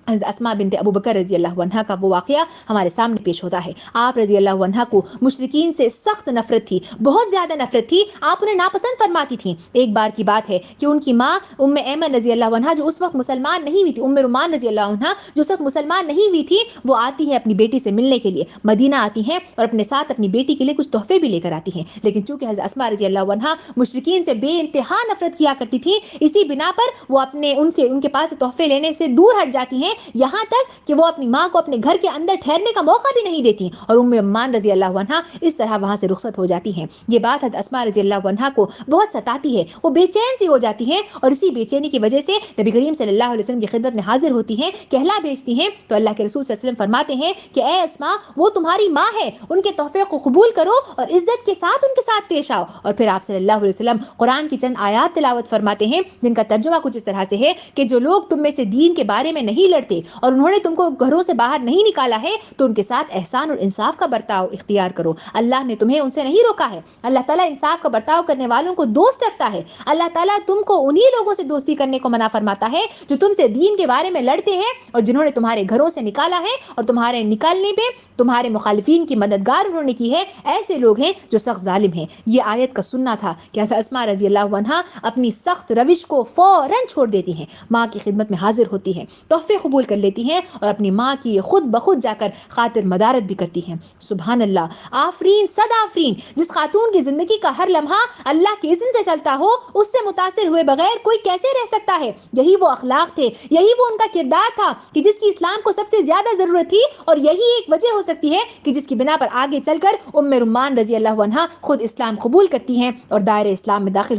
Speaker 1: حضرت اسماء بنت ابو بکر رضی اللہ عنہا کا وہ واقعہ ہمارے سامنے پیش ہوتا ہے۔ آپ رضی اللہ عنہا کو مشرکین سے سخت نفرت تھی، بہت زیادہ نفرت تھی، آپ انہیں ناپسند فرماتی تھیں۔ ایک بار کی بات ہے کہ ان کی ماں ام ایمن رضی اللہ عنہا جو اس وقت مسلمان نہیں ہوئی تھی، ام رومان رضی اللہ عنہا جو اس وقت مسلمان نہیں ہوئی تھی، وہ آتی ہے اپنی بیٹی سے ملنے کے لیے، مدینہ آتی ہیں اور اپنے ساتھ اپنی بیٹی کے لیے کچھ تحفے بھی لے کر آتی ہیں۔ لیکن چونکہ حضرت اسماء رضی اللہ عنہا مشرکین سے بے انتہا نفرت کیا کرتی تھی، اسی بنا پر وہ ان کے پاس تحفے لینے سے دور ہٹ جاتی ہیں، یہاں تک کہ وہ اپنی ماں کو اپنے گھر کے اندر ٹھہرنے کا موقع بھی نہیں دیتی اور ام ایمان رضی اللہ عنہا اس طرح وہاں سے رخصت ہو جاتی ہیں۔ یہ بات حضرت اسماء رضی اللہ عنہا کو بہت ستاتی ہے، وہ بے چین سی ہو جاتی ہیں اور اسی بے چینی کی وجہ سے نبی کریم صلی اللہ علیہ وسلم کی خدمت میں حاضر ہوتی ہیں، کہلا بھیجتی ہیں تو اللہ کے رسول صلی اللہ علیہ وسلم فرماتے ہیں کہ اے اسماء، وہ تمہاری ماں ہے، ان کے تحفے کو قبول کرو اور عزت کے ساتھ ان کے ساتھ پیش آؤ۔ اور پھر آپ صلی اللہ علیہ وسلم قرآن کی چند آیات تلاوت فرماتے ہیں جن کا ترجمہ کچھ اس طرح سے ہے کہ جو لوگ تم میں سے دین کے بارے میں نہیں لڑتے اور انہوں نے تم کو گھروں سے باہر نہیں نکالا ہے تو ان کے ساتھ احسان اور انصاف کا برتاؤ اختیار کرو۔ اللہ نے تمہیں ان سے نہیں روکا ہے، اللہ تعالیٰ انصاف کا برتاؤ کرنے والوں کو دوست رکھتا ہے۔ اللہ تعالیٰ تم کو انہی لوگوں سے دوستی کرنے کو منع فرماتا ہے جو تم سے دین کے بارے میں لڑتے ہیں اور جنہوں نے تمہارے گھروں سے نکالا ہے اور تمہارے نکالنے پہ تمہارے مخالفین کی مددگار انہوں نے کی ہے، ایسے لوگ ہیں جو سخت ظالم ہیں۔ یہ آیت کا سننا تھا کہ حضرت اسماء رضی اللہ عنہا اپنی سخت روش کو فوراً چھوڑ دیتی ہیں، ماں کی خدمت میں حاضر ہوتی ہیں، تحفے قبول کر لیتی ہیں اور اپنی ماں کی خود بخود جا کر خاطر مدارت بھی کرتی ہیں۔ سبحان اللہ، آفرین صد آفرین، جس خاتون کی زندگی کا ہر لمحہ اللہ کے اذن سے چلتا ہو، اس سے متاثر ہوئے بغیر کوئی کیسے رہ سکتا ہے؟ یہی وہ اخلاق تھے، یہی وہ ان کا کردار تھا کہ جس کی اسلام کو سب سے زیادہ ضرورت تھی، اور یہی ایک وجہ ہو سکتی ہے کہ جس کی بنا پر آگے چل کر ام رمان رضی اللہ عنہا خود اسلام قبول کرتی ہیں اور دائرہ اسلام میں داخل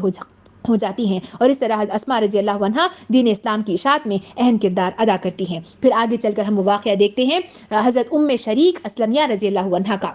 Speaker 1: ہو جاتی ہیں، اور اس طرح اسماء رضی اللہ عنہا دین اسلام کی اشاعت میں اہم کردار ادا کرتی ہیں۔ پھر آگے چل کر ہم وہ واقعہ دیکھتے ہیں حضرت ام شریک اسلمیہ رضی اللہ عنہا کا۔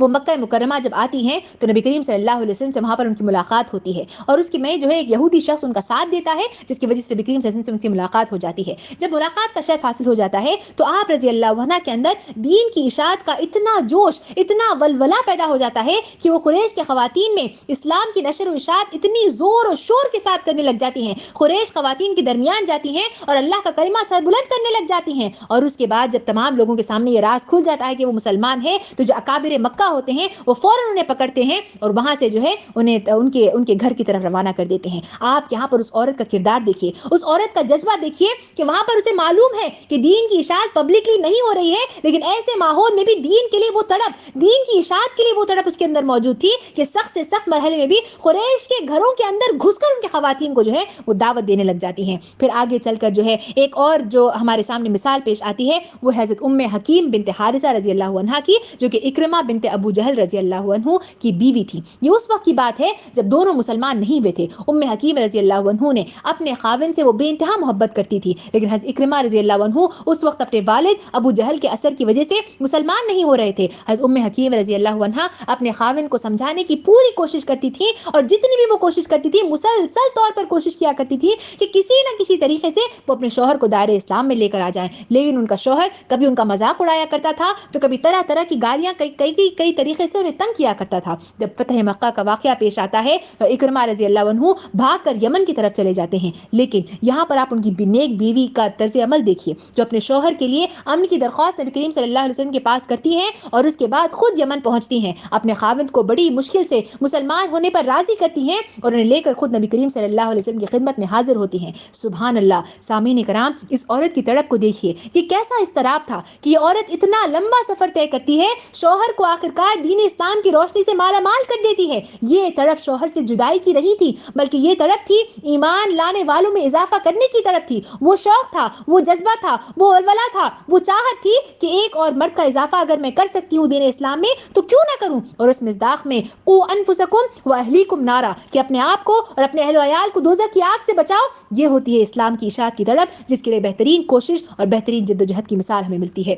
Speaker 1: وہ مکہ مکرمہ جب آتی ہیں تو نبی کریم صلی اللہ علیہ وسلم سے وہاں پر ان کی ملاقات ہوتی ہے، اور اس کی میں جو ہے ایک یہودی شخص ان کا ساتھ دیتا ہے، جس کی وجہ سے نبی کریم صلی اللہ علیہ وسلم سے ان کی ملاقات ہو جاتی ہے۔ جب ملاقات کا شرف حاصل ہو جاتا ہے تو آپ رضی اللہ عنہ کے اندر دین کی اشاعت کا اتنا جوش، اتنا ولولہ پیدا ہو جاتا ہے کہ وہ قریش کے خواتین میں اسلام کی نشر و اشاعت اتنی زور و شور کے ساتھ کرنے لگ جاتی ہیں، قریش خواتین کے درمیان جاتی ہیں اور اللہ کا کلمہ سر بلند کرنے لگ جاتی ہیں۔ اور اس کے بعد جب تمام لوگوں کے سامنے یہ راز کھل جاتا ہے کہ وہ مسلمان ہیں تو جو اکابر مکہ ہوتے ہیں وہ فوراً انہیں پکڑتے ہیں اور وہاں سے جو ہے انہیں ان کے گھر کی طرف روانہ کر دیتے ہیں۔ آپ یہاں پر اس عورت کا کردار دیکھیے، اس عورت کا جذبہ دیکھیے کہ وہاں پر اسے معلوم ہے کہ دین کی اشاعت پبلکلی نہیں ہو رہی ہے، لیکن ایسے ماحول میں بھی دین کے لیے وہ تڑپ، دین کی اشاعت کے لیے وہ تڑپ اس کے اندر موجود تھی کہ سخت سے سخت مرحلے میں بھی قریش کے گھروں کے اندر گھس کر ان کے خواتین کو جو ہے وہ دعوت دینے لگ جاتی ہیں۔ پھر آگے چل کر جو ہے ایک اور جو ہمارے سامنے مثال پیش آتی ہے وہ حضرت ام حکیم بنت حارثہ رضی اللہ عنہا کی، جو کہ اکرمہ بنت ابو جہل رضی اللہ عنہ کی بیوی تھی۔ یہ اس وقت کی بات ہے جب دونوں مسلمان نہیں ہوئے تھے۔ ام حکیم رضی اللہ عنہ نے اپنے خاوند سے وہ بے انتہا محبت کرتی تھی، لیکن حضرت اکرمہ رضی اللہ عنہ اس وقت اپنے والد ابو جہل کے اثر کی وجہ سے مسلمان نہیں ہو رہے تھے۔ حضرت ام حکیم رضی اللہ عنہ اپنے خاوند کو سمجھانے کی پوری کوشش کرتی تھی، اور جتنی بھی وہ کوشش کرتی تھی مسلسل طور پر کوشش کیا کرتی تھی کہ کسی نہ کسی طریقے سے وہ اپنے شوہر کو دائرہ اسلام میں لے کر آ جائیں، لیکن ان کا شوہر کبھی ان کا مذاق اڑایا کرتا تھا تو کبھی طرح طرح کی گالیاں کئی طریقے سے انہیں تنگ کیا کرتا تھا۔ جب فتح مکہ کا واقعہ پیش آتا ہے تو اکرمہ رضی اللہ عنہ بھاگ کر یمن کی طرف چلے جاتے ہیں، لیکن یہاں پر آپ ان کی نیک بیوی کا طرز عمل دیکھیے جو اپنے شوہر کے لیے امن کی درخواست نبی کریم صلی اللہ علیہ وسلم کے پاس کرتی ہیں اور اس کے بعد خود یمن پہنچتی ہیں، اپنے خاوند کو بڑی مشکل سے مسلمان ہونے پر راضی کرتی ہیں اور انہیں لے کر خود نبی کریم صلی اللہ علیہ وسلم کی خدمت میں حاضر ہوتی ہیں۔ سبحان اللہ، سامعین کرام، اس عورت کی تڑپ کو دیکھیے، یہ کیسا اضطراب تھا کہ یہ عورت اتنا لمبا سفر طے کرتی ہے، شوہر کو آخر آخرکار دین اسلام کی روشنی سے مالا مال کر دیتی ہے۔ یہ تڑپ شوہر سے جدائی کی نہیں تھی، بلکہ یہ تڑپ تھی ایمان لانے والوں میں اضافہ کرنے کی طرف تھی۔ وہ شوق تھا، وہ جذبہ تھا، وہ ولولہ تھا، وہ چاہت تھی کہ ایک اور مرد کا اضافہ اگر میں کر سکتی ہوں دین اسلام میں تو کیوں نہ کروں۔ اور اس مصداق میں قو انفسکم و اہلیکم نارا، کہ اپنے آپ کو اور اپنے اہل و عیال کو دوزخ کی آگ سے بچاؤ، یہ ہوتی ہے اسلام کی اشاعت کی طلب، جس کے لیے بہترین کوشش اور بہترین جدوجہد کی مثال ہمیں ملتی ہے۔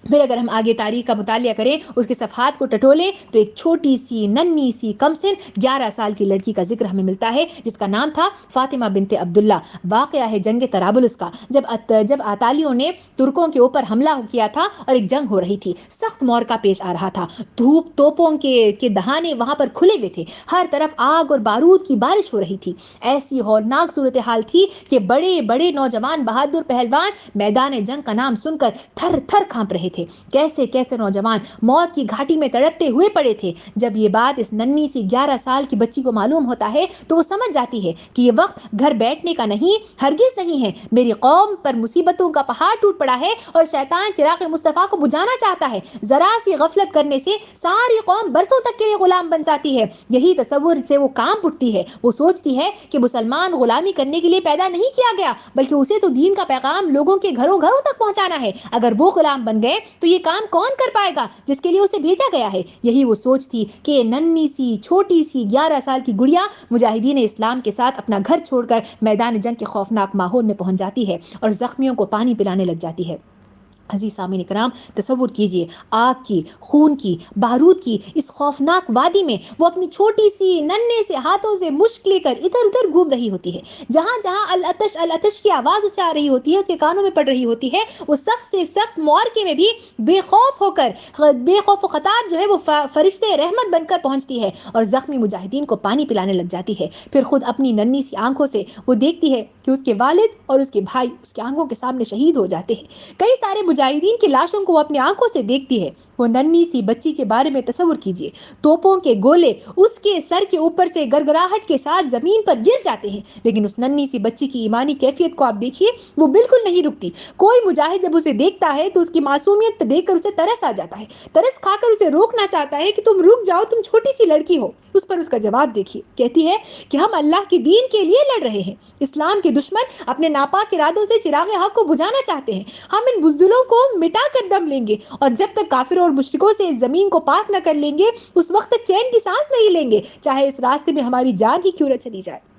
Speaker 1: پھر اگر ہم آگے تاریخ کا مطالعہ کریں، اس کے صفحات کو ٹٹولیں، تو ایک چھوٹی سی ننھی سی کم سن 11 سال کی لڑکی کا ذکر ہمیں ملتا ہے، جس کا نام تھا فاطمہ بنت عبداللہ۔ واقعہ ہے جنگ طرابلس کا، جب آتالیوں نے ترکوں کے اوپر حملہ کیا تھا اور ایک جنگ ہو رہی تھی، سخت معرکہ پیش آ رہا تھا، دھوپ توپوں کے دہانے وہاں پر کھلے ہوئے تھے، ہر طرف آگ اور بارود کی بارش ہو رہی تھی۔ ایسی ہولناک صورتحال تھی کہ بڑے بڑے نوجوان بہادر پہلوان میدان جنگ کا نام سن کر تھر تھر کانپ رہے تھے۔ کیسے کیسے نوجوان موت کی گھاٹی میں تڑپتے ہوئے پڑے تھے۔ جب یہ بات اس ننھی سی 11 سال کی بچی کو معلوم ہوتا ہے تو وہ سمجھ جاتی ہے کہ یہ وقت گھر بیٹھنے کا نہیں، ہرگز نہیں ہے۔ میری قوم پر مصیبتوں کا پہاڑ ٹوٹ پڑا ہے اور شیطان چراغ مصطفیٰ کو بجھانا چاہتا ہے۔ ذرا سی غفلت کرنے سے ساری قوم برسوں تک کے لیے غلام بن جاتی ہے۔ یہی تصور سے وہ کانپ اٹھتی ہے۔ وہ سوچتی ہے کہ مسلمان غلامی کرنے کے لیے پیدا نہیں کیا گیا، بلکہ اسے تو دین کا پیغام لوگوں کے گھروں گھروں تک پہنچانا ہے۔ اگر وہ غلام بن گئے تو یہ کام کون کر پائے گا جس کے لیے اسے بھیجا گیا ہے۔ یہی وہ سوچ تھی کہ ننھی سی چھوٹی سی 11 سال کی گڑیا مجاہدین اسلام کے ساتھ اپنا گھر چھوڑ کر میدان جنگ کے خوفناک ماحول میں پہنچ جاتی ہے اور زخمیوں کو پانی پلانے لگ جاتی ہے۔ عزیز سامعین کرام، تصور کیجئے آگ کی، خون کی، بارود کی اس خوفناک وادی میں وہ اپنی چھوٹی سی ننھے سے ہاتھوں سے مشک لے کر ادھر ادھر گھوم رہی ہوتی ہے۔ جہاں جہاں العطش العطش کی آواز اسے آ رہی ہوتی ہے، اس کے کانوں میں پڑ رہی ہوتی ہے، وہ سخت سے سخت معرکے میں بھی بے خوف ہو کر، بے خوف و خطار جو ہے وہ فرشتے رحمت بن کر پہنچتی ہے اور زخمی مجاہدین کو پانی پلانے لگ جاتی ہے۔ پھر خود اپنی ننھی سی آنکھوں سے وہ دیکھتی ہے کہ اس کے والد اور اس کے بھائی اس کے آنکھوں کے سامنے شہید ہو جاتے ہیں۔ کئی سارے مجاہدین کی لاشوں کو وہ اپنی آنکھوں سے دیکھتی ہے۔ وہ ننھی سی بچی کے بارے میں تصور کیجئے، توپوں کے گولے اس کے سر کے اوپر سے گڑگڑاہٹ کے ساتھ زمین پر گر جاتے ہیں، لیکن اس ننھی سی بچی کی ایمانی کیفیت کو آپ دیکھیے، وہ بالکل نہیں رکتی۔ کوئی مجاہد جب اسے دیکھتا ہے تو اس کی معصومیت پہ دیکھ کر اسے ترس آ جاتا ہے، ترس کھا کر اسے روکنا چاہتا ہے کہ تم رک جاؤ، تم چھوٹی سی لڑکی ہو۔ اس پر اس کا جواب دیکھیے، کہتی ہے کہ ہم اللہ کے دین کے لیے لڑ رہے ہیں۔ اسلام کے دشمن اپنے ناپاک ارادوں سے چراغ حق کو بجھانا چاہتے ہیں۔ ہم ان بزدلوں کو مٹا کر دم لیں گے، اور جب تک کافروں اور مشرکوں سے اس زمین کو پاک نہ کر لیں گے، اس وقت تک چین کی سانس نہیں لیں گے، چاہے اس راستے میں ہماری جان ہی کیوں نہ چلی جائے۔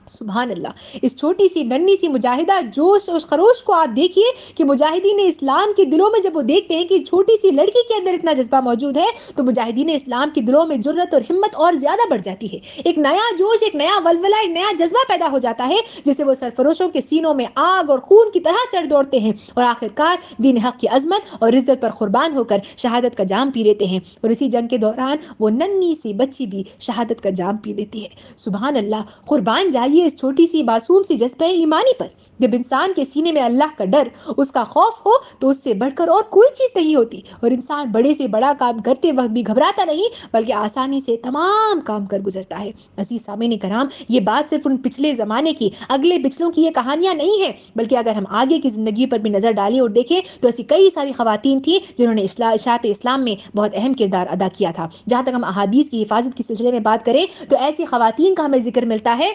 Speaker 1: سبحان اللہ، اس چھوٹی سی ننھی سی مجاہدہ جوش اور خروش کو آپ دیکھیے کہ مجاہدین اسلام کے دلوں میں جب وہ دیکھتے ہیں کہ چھوٹی سی لڑکی کے اندر اتنا جذبہ موجود ہے، تو مجاہدین اسلام کے دلوں میں جرأت اور ہمت اور زیادہ بڑھ جاتی ہے۔ ایک نیا جوش، ایک نیا ولولہ، ایک نیا جذبہ پیدا ہو جاتا ہے، جسے وہ سرفروشوں کے سینوں میں آگ اور خون کی طرح چڑھ دوڑتے ہیں اور آخرکار دین حق کی عظمت اور عزت پر قربان ہو کر شہادت کا جام پی لیتے ہیں۔ اور اسی جنگ کے دوران وہ ننھی سی بچی بھی شہادت کا جام پی لیتی ہے۔ سبحان اللہ، قربان جائیے اس چھوٹی سی معصوم سی جذبہ ایمانی پر۔ جب انسان کے سینے میں اللہ کا ڈر، اس کا خوف ہو تو اس سے بڑھ کر اور کوئی چیز نہیں ہوتی، اور انسان بڑے سے بڑا کام کرتے وقت بھی گھبراتا نہیں، بلکہ آسانی سے تمام کام کر گزرتا ہے۔ عزیز سامعین کرام، یہ بات صرف ان پچھلے زمانے کی، اگلے پچھلوں کی یہ کہانیاں نہیں ہیں، بلکہ اگر ہم آگے کی زندگی پر بھی نظر ڈالیں اور دیکھیں تو ایسی کئی ساری خواتین تھیں جنہوں نے اشاعت اسلام میں بہت اہم کردار ادا کیا تھا۔ جہاں تک ہم احادیث کی حفاظت کے سلسلے میں بات کریں تو ایسی خواتین کا ہمیں ذکر ملتا ہے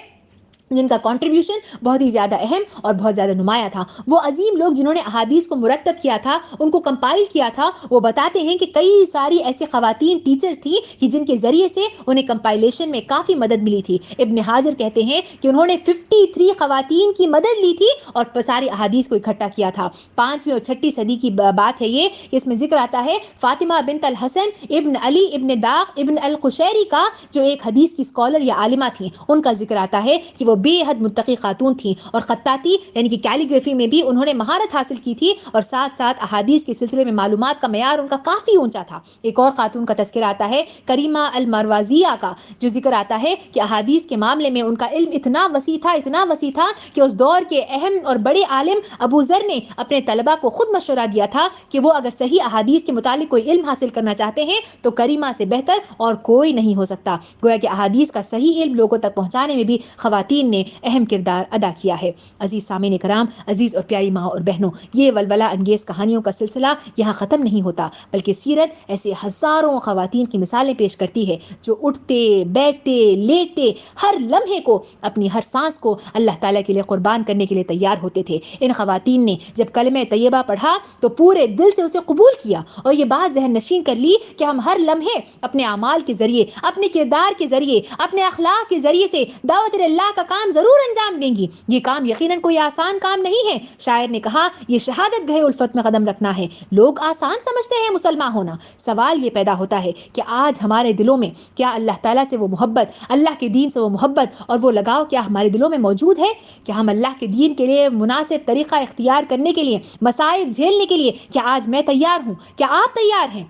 Speaker 1: جن کا کنٹریبیوشن بہت ہی زیادہ اہم اور بہت زیادہ نمایاں تھا۔ وہ عظیم لوگ جنہوں نے احادیث کو مرتب کیا تھا، ان کو کمپائل کیا تھا، وہ بتاتے ہیں کہ کئی ساری ایسی خواتین ٹیچرز تھیں کہ جن کے ذریعے سے انہیں کمپائلیشن میں کافی مدد ملی تھی۔ ابن حجر کہتے ہیں کہ انہوں نے 53 خواتین کی مدد لی تھی اور ساری احادیث کو اکٹھا کیا تھا۔ 5ویں اور 6ٹھی صدی کی بات ہے یہ، کہ اس میں ذکر آتا ہے فاطمہ بنت الحسن ابن علی ابن داق ابن القشیری کا، جو ایک حدیث کی اسکالر یا عالمہ تھیں، ان کا ذکر آتا ہے کہ وہ بے حد متقی خاتون تھیں، اور خطاطی یعنی کہ کیلیگرافی میں بھی انہوں نے مہارت حاصل کی تھی، اور ساتھ ساتھ احادیث کے سلسلے میں معلومات کا معیار ان کا کافی اونچا تھا۔ ایک اور خاتون کا تذکرہ آتا ہے کریمہ المروزیہ کا، جو ذکر آتا ہے کہ احادیث کے معاملے میں ان کا علم اتنا وسیع تھا کہ اس دور کے اہم اور بڑے عالم ابو ذر نے اپنے طلباء کو خود مشورہ دیا تھا کہ وہ اگر صحیح احادیث کے متعلق کوئی علم حاصل کرنا چاہتے ہیں تو کریمہ سے بہتر اور کوئی نہیں ہو سکتا۔ گویا کہ احادیث کا صحیح علم لوگوں تک پہنچانے میں بھی خواتین نے اہم کردار ادا کیا ہے۔ عزیز سامعین کرام، عزیز اور پیاری ماں اور بہنوں، یہ ولولہ انگیز کہانیوں کا سلسلہ یہاں ختم نہیں ہوتا، بلکہ سیرت ایسے ہزاروں خواتین کی مثالیں پیش کرتی ہے جو اٹھتے بیٹھتے لیٹتے ہر لمحے کو، اپنی ہر سانس کو اللہ تعالیٰ کے لیے قربان کرنے کے لیے تیار ہوتے تھے۔ ان خواتین نے جب کلمہ طیبہ پڑھا تو پورے دل سے اسے قبول کیا اور یہ بات ذہن نشین کر لی کہ ہم ہر لمحے اپنے اعمال کے ذریعے، اپنے کردار کے ذریعے، اپنے اخلاق کے ذریعے سے دعوت اللہ کا کام ضرور انجام دیں گی۔ یہ کام یقیناً کوئی آسان کام نہیں ہے۔ شاعر نے کہا، یہ شہادت گہے الفت میں قدم رکھنا ہے۔ لوگ آسان سمجھتے ہیں مسلمان ہونا۔ سوال یہ پیدا ہوتا ہے کہ آج ہمارے دلوں میں کیا اللہ تعالیٰ سے وہ محبت، اللہ کے دین سے وہ محبت اور وہ لگاؤ کیا ہمارے دلوں میں موجود ہے؟ کہ ہم اللہ کے دین کے لیے مناسب طریقہ اختیار کرنے کے لیے، مصائب جھیلنے کے لیے، کیا آج میں تیار ہوں؟ کیا آپ تیار ہیں؟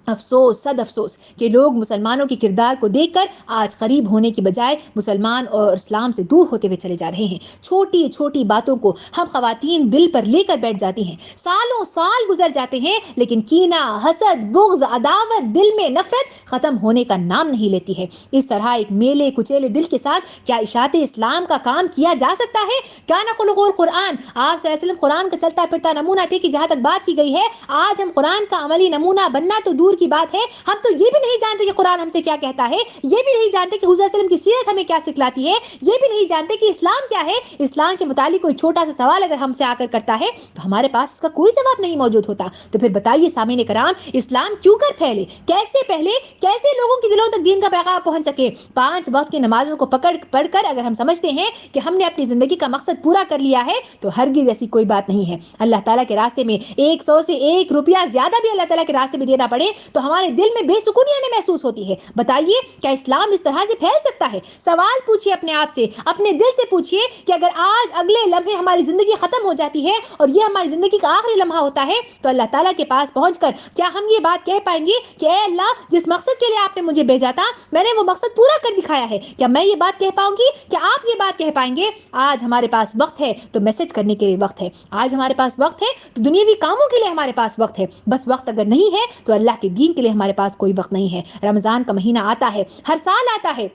Speaker 1: افسوس، صد افسوس کہ لوگ مسلمانوں کے کردار کو دیکھ کر آج قریب ہونے کی بجائے مسلمان اور اسلام سے دور ہوتے ہوئے چلے جا رہے ہیں۔ چھوٹی چھوٹی باتوں کو ہم خواتین دل پر لے کر بیٹھ جاتی ہیں، سالوں سال گزر جاتے ہیں، لیکن کینہ، حسد، بغض، عداوت، دل میں نفرت ختم ہونے کا نام نہیں لیتی ہے۔ اس طرح ایک میلے کچیلے دل کے ساتھ کیا اشاعت اسلام کا کام کیا جا سکتا ہے؟ کیا نہ خلق القرآن، آپ صلی اللہ علیہ وسلم قرآن کا چلتا پھرتا نمونہ تھے کہ جہاں تک بات کی گئی ہے آج ہم قرآن کا عملی نمونہ بننا تو دور کی بات ہے، ہم تو یہ بھی نہیں جانتے کہ قرآن ہم سے کیا کہتا ہے، یہ بھی نہیں جانتے کہ حضور صلی اللہ علیہ وسلم کی سیرت ہمیں کیا سکھلاتی ہے، یہ بھی نہیں جانتے کہ اسلام کیا ہے۔ اسلام کے متعلق کوئی چھوٹا سا سوال اگر ہم سے آ کر کرتا ہے تو ہمارے پاس اس کا کوئی جواب نہیں موجود ہوتا۔ تو پھر بتائیے سامعین کرام، اسلام کیوں کر پھیلے، کیسے پھیلے، کیسے لوگوں کی دلوں تک دین کا پیغام پہنچ سکے؟ 5 وقت کی نمازوں کو پڑھ کر اگر ہم سمجھتے ہیں کہ ہم نے اپنی زندگی کا مقصد پورا کر لیا ہے تو ہرگز ایسی کوئی بات نہیں ہے۔ اللہ تعالیٰ کے راستے میں 100 سے 1 روپیہ زیادہ بھی اللہ تعالیٰ کے راستے میں دینا پڑے تو ہمارے دل میں بے سکونی ہمیں محسوس ہوتی ہے۔ بتائیے کیا اسلام اس طرح سے پھیل سکتا ہے؟ سوال پوچھیے اپنے آپ سے، اپنے دل سے پوچھیے کہ اگر آج اگلے لمحے ہماری زندگی ختم ہو جاتی ہے اور یہ ہماری زندگی کا آخری لمحہ ہوتا ہے تو اللہ تعالیٰ کے پاس پہنچ کر کیا ہم یہ بات کہہ پائیں گے کہ اے اللہ، جس مقصد کے لیے آپ نے مجھے بھیجا تھا میں نے وہ مقصد پورا کر دکھایا ہے؟ کیا میں یہ بات کہہ پاؤں گی؟ کیا آپ یہ بات کہہ پائیں گے؟ آج ہمارے پاس وقت ہے تو میسج کرنے کے لیے وقت ہے، آج ہمارے پاس وقت ہے تو دنیاوی کاموں کے لیے ہمارے پاس وقت ہے، بس وقت اگر نہیں ہے تو اللہ کے دین کے لیے ہمارے پاس کوئی وقت نہیں ہے۔ رمضان کا مہینہ آتا ہے، ہر سال آتا ہے،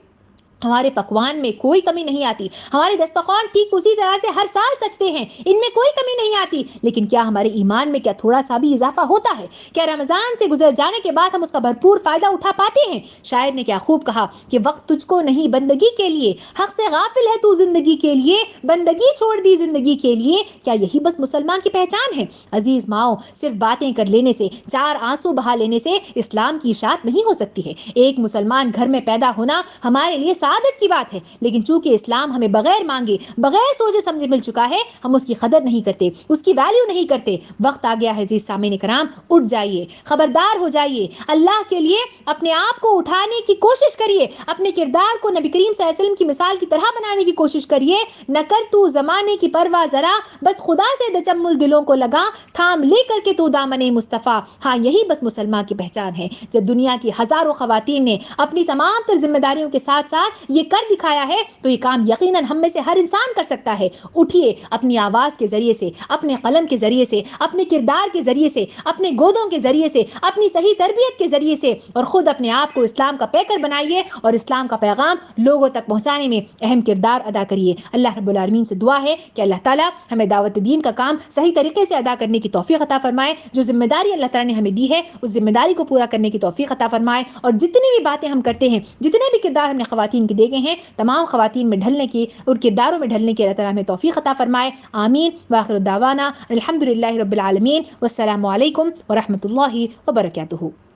Speaker 1: ہمارے پکوان میں کوئی کمی نہیں آتی، ہمارے دسترخوان ٹھیک اسی طرح سے ہر سال سجتے ہیں، ان میں کوئی کمی نہیں آتی، لیکن کیا ہمارے ایمان میں کیا تھوڑا سا بھی اضافہ ہوتا ہے؟ کیا رمضان سے گزر جانے کے بعد ہم اس کا بھرپور فائدہ اٹھا پاتے ہیں؟ شاعر نے کیا خوب کہا کہ وقت تجھ کو نہیں بندگی کے لیے، حق سے غافل ہے تو زندگی کے لیے، بندگی چھوڑ دی زندگی کے لیے، کیا یہی بس مسلمان کی پہچان ہے؟ عزیز ماؤں، صرف باتیں کر لینے سے، 4 آنسو بہا لینے سے اسلام کی اشاعت نہیں ہو سکتی ہے۔ ایک مسلمان گھر میں پیدا ہونا ہمارے لیے سعادت کی بات ہے، لیکن چونکہ اسلام ہمیں بغیر مانگے، بغیر سوچے سمجھے مل چکا ہے، ہم اس کی قدر نہیں کرتے، اس کی ویلیو نہیں کرتے۔ وقت آ گیا ہے عزیز سامعین کرام، اٹھ جائیے، خبردار ہو جائیے، اللہ کے لیے اپنے آپ کو اٹھانے کی کوشش کریے، اپنے کردار کو نبی کریم صلی اللہ علیہ وسلم کی مثال کی طرح بنانے کی کوشش کریے۔ نہ کر تو زمانے کی پرواہ ذرا، بس خدا سے تجمل دلوں کو لگا، تھام لے کر کے تو دامن مصطفیٰ۔ ہاں، یہی بس مسلمان کی پہچان ہے۔ جب دنیا کی ہزاروں خواتین نے اپنی تمام تر ذمہ داریوں کے ساتھ ساتھ یہ کر دکھایا ہے تو یہ کام یقیناً ہم میں سے ہر انسان کر سکتا ہے۔ اٹھیے، اپنی آواز کے ذریعے سے، اپنے قلم کے ذریعے سے، اپنے کردار کے ذریعے سے، اپنے گودوں کے ذریعے سے، اپنی صحیح تربیت کے ذریعے سے، اور خود اپنے آپ کو اسلام کا پیکر بنائیے اور اسلام کا پیغام لوگوں تک پہنچانے میں اہم کردار ادا کریے۔ اللہ رب العالمین سے دعا ہے کہ اللہ تعالیٰ ہمیں دعوت دین کا کام صحیح طریقے سے ادا کرنے کی توفیق عطا فرمائے، جو ذمہ داری اللہ تعالیٰ نے ہمیں دی ہے اس ذمہ داری کو پورا کرنے کی توفیق عطا فرمائے، اور جتنی بھی باتیں ہم کرتے ہیں، جتنے بھی کردار ہم نے خواتین کے دیکھے ہیں، تمام خواتین میں ڈھلنے کی اور کرداروں میں ڈھلنے کی اللہ تعالیٰ ہمیں توفیق عطا فرمائے۔ آمین وآخر دعوانا الحمدللہ رب العالمین، والسلام علیکم ورحمۃ اللہ وبرکاتہ۔